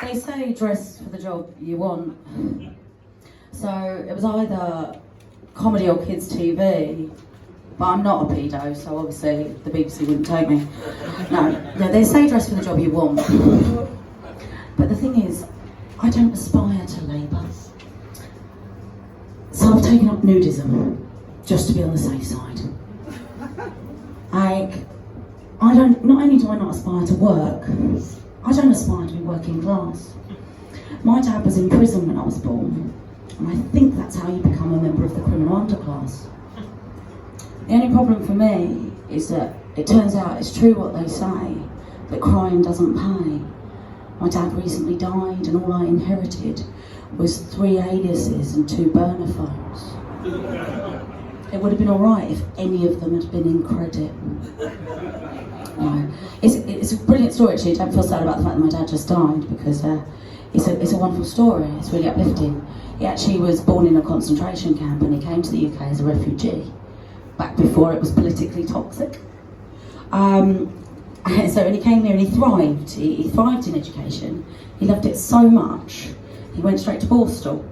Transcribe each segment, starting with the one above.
They say dress for the job you want. So it was either comedy or kids TV, but I'm not a pedo, so obviously the BBC wouldn't take me. No, they say dress for the job you want. But the thing is, I don't aspire to labour. So I've taken up nudism, just to be on the safe side. Not only do I not aspire to work, I don't aspire to be working class. My dad was in prison when I was born, and I think that's how you become a member of the criminal underclass. The only problem for me is that it turns out it's true what they say, that crime doesn't pay. My dad recently died, and all I inherited was 3 aliases and 2 burner phones. It would have been alright if any of them had been in credit. No. It's a brilliant story actually. Don't feel sad about the fact that my dad just died, because it's a wonderful story. It's really uplifting. He actually was born in a concentration camp, and he came to the UK as a refugee back before it was politically toxic. So when he came here and he thrived. He thrived in education. He loved it so much he went straight to Borstal,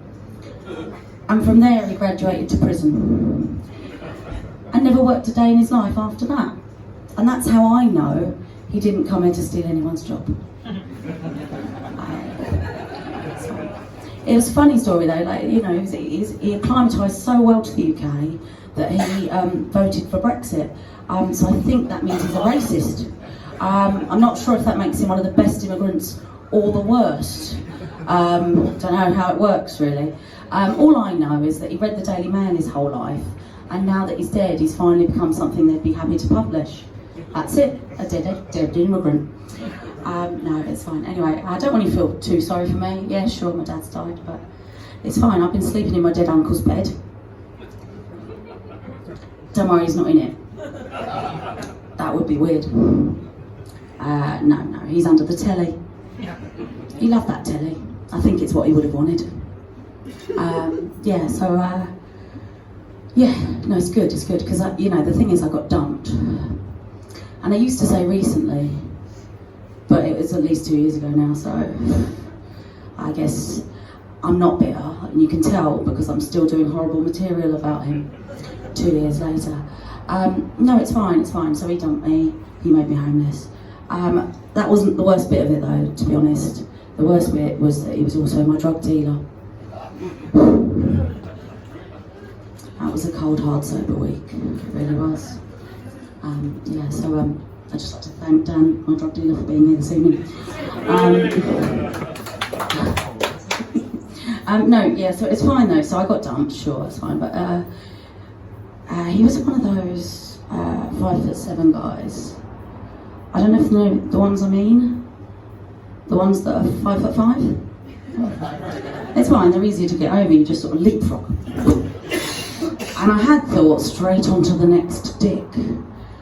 and from there he graduated to prison and never worked a day in his life after that. And that's how I know he didn't come here to steal anyone's job. It was a funny story though, he acclimatised so well to the UK that he voted for Brexit. So I think that means he's a racist. I'm not sure if that makes him one of the best immigrants or the worst. Don't know how it works really. All I know is that he read the Daily Mail his whole life, and now that he's dead, he's finally become something they'd be happy to publish. That's it, a dead immigrant. No, it's fine. Anyway, I don't want you to feel too sorry for me. Yeah, sure, my dad's died, but it's fine. I've been sleeping in my dead uncle's bed. Don't worry, he's not in it. That would be weird. No, he's under the telly. He loved that telly. I think it's what he would have wanted. No, it's good, because, the thing is I got dumped. And I used to say recently, but it was at least 2 years ago now, so I guess I'm not bitter, and you can tell because I'm still doing horrible material about him 2 years later. No, it's fine. So he dumped me, he made me homeless. That wasn't the worst bit of it though, to be honest. The worst bit was that he was also my drug dealer. That was a cold, hard, sober week, it really was. I'd just like to thank Dan, my drug dealer, for being here this evening. So it's fine though, so I got dumped, sure, it's fine, but he was one of those 5'7" guys. I don't know if you know the ones I mean, the ones that are 5'5". It's fine, they're easier to get over, you just sort of leapfrog. And I had thought straight onto the next dick.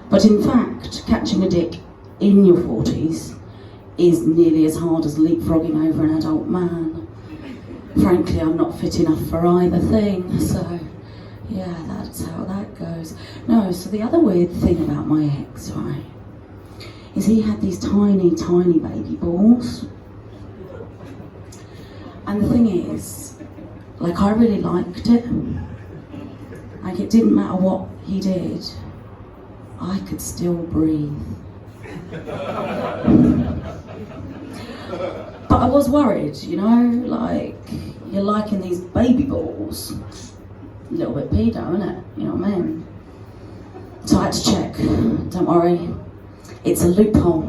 But in fact, catching a dick in your 40s is nearly as hard as leapfrogging over an adult man. Frankly, I'm not fit enough for either thing, so yeah, that's how that goes. No, so the other weird thing about my ex, right, is he had these tiny, tiny baby balls. And the thing is, I really liked it. It didn't matter what he did, I could still breathe. But I was worried, you're liking these baby balls. A little bit pedo, isn't it? You know what I mean? So I had to check. Don't worry, it's a loophole.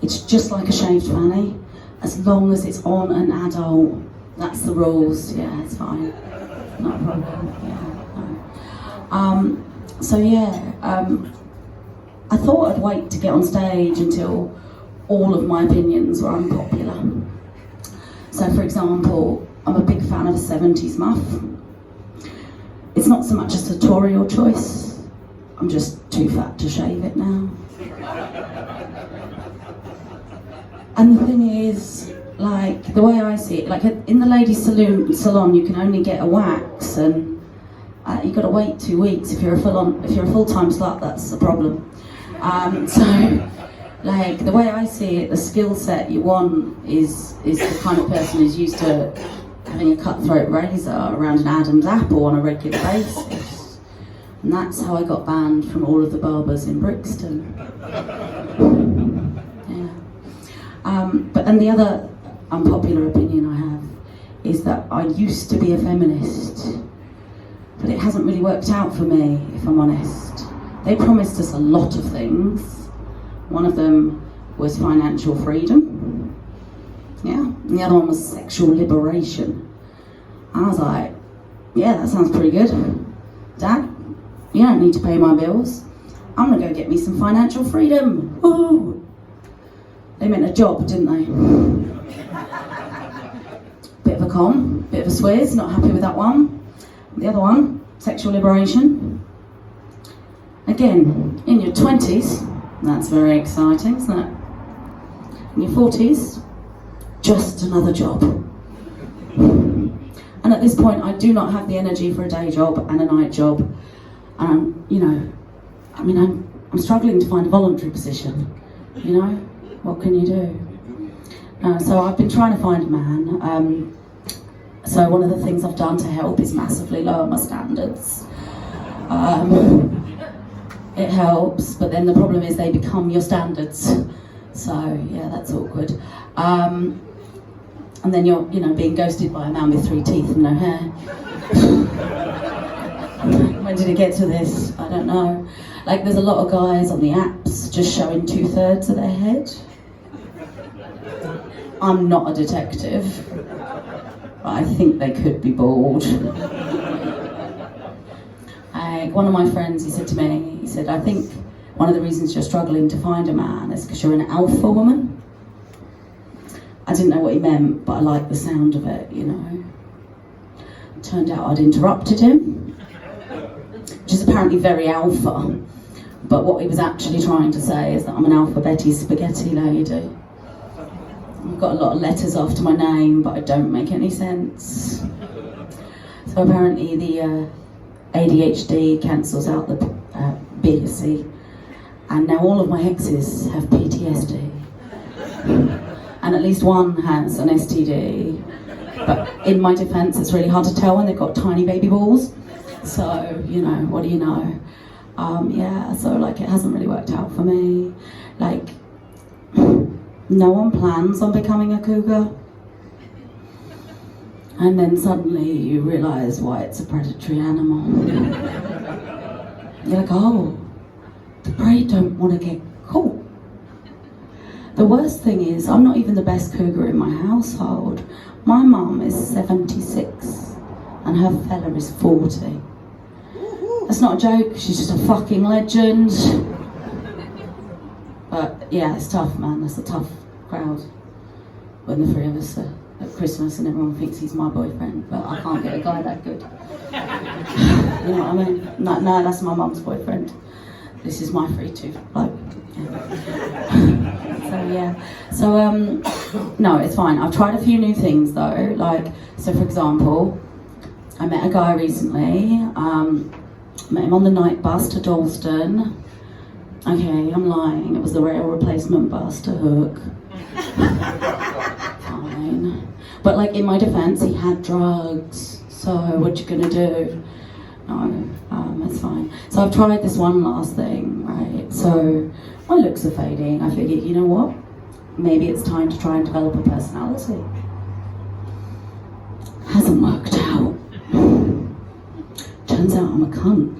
It's just like a shaved fanny. As long as it's on an adult, that's the rules. Yeah, it's fine. Not a problem. Yeah, no. I thought I'd wait to get on stage until all of my opinions were unpopular. So, for example, I'm a big fan of a 70s muff. It's not so much a sartorial choice. I'm just too fat to shave it now. And the thing is, the way I see it, in the ladies' salon, you can only get a wax, and you've got to wait 2 weeks. If you're a full-time slut, that's a problem. Like, the way I see it, the skill set you want is the kind of person who's used to having a cutthroat razor around an Adam's apple on a regular basis. And that's how I got banned from all of the barbers in Brixton. Yeah. But then the other unpopular opinion I have is that I used to be a feminist, but it hasn't really worked out for me, if I'm honest. They promised us a lot of things. One of them was financial freedom, yeah, and the other one was sexual liberation. I was like, yeah, that sounds pretty good. Dad, you don't need to pay my bills. I'm gonna go get me some financial freedom. Woo! They meant a job, didn't they? Bit of a con, bit of a swizz, not happy with that one. The other one, sexual liberation. Again, in your 20s, that's very exciting, isn't it? In your 40s, just another job. And at this point, I do not have the energy for a day job and a night job. And I'm struggling to find a voluntary position. You know, what can you do? So I've been trying to find a man. So one of the things I've done to help is massively lower my standards. It helps, but then the problem is they become your standards. So yeah, that's awkward. And then you're, being ghosted by a man with 3 teeth and no hair. When did it get to this? I don't know. Like, there's a lot of guys on the apps just showing 2/3 of their head. I'm not a detective, but I think they could be bald. One of my friends, he said to me, I think one of the reasons you're struggling to find a man is because you're an alpha woman. I didn't know what he meant, but I liked the sound of it, Turned out I'd interrupted him, which is apparently very alpha, but what he was actually trying to say is that I'm an Alpha Betty spaghetti lady. I've got a lot of letters after my name, but I don't make any sense. So apparently the ADHD cancels out the B, C, and now all of my exes have PTSD, and at least one has an STD. But in my defence, it's really hard to tell when they've got tiny baby balls. So what do you know? So it hasn't really worked out for me. Like, no one plans on becoming a cougar. And then suddenly you realise why it's a predatory animal. You're like, oh, the prey don't want to get caught. The worst thing is, I'm not even the best cougar in my household. My mum is 76 and her fella is 40. That's not a joke, she's just a fucking legend. But yeah, it's tough, man, that's a tough crowd when the 3 of us are at Christmas and everyone thinks he's my boyfriend, but I can't get a guy that good. You know what I mean? No, that's my mum's boyfriend. This is my free tooth bloke. No, it's fine. I've tried a few new things though. So for example, I met a guy recently. Met him on the night bus to Dalston. Okay, I'm lying. It was the rail replacement bus to Hook. Fine. But in my defence, he had drugs. So what you gonna do? No, it's fine. So I've tried this one last thing, right? So my looks are fading. I figured, you know what? Maybe it's time to try and develop a personality. Hasn't worked out. Turns out I'm a cunt.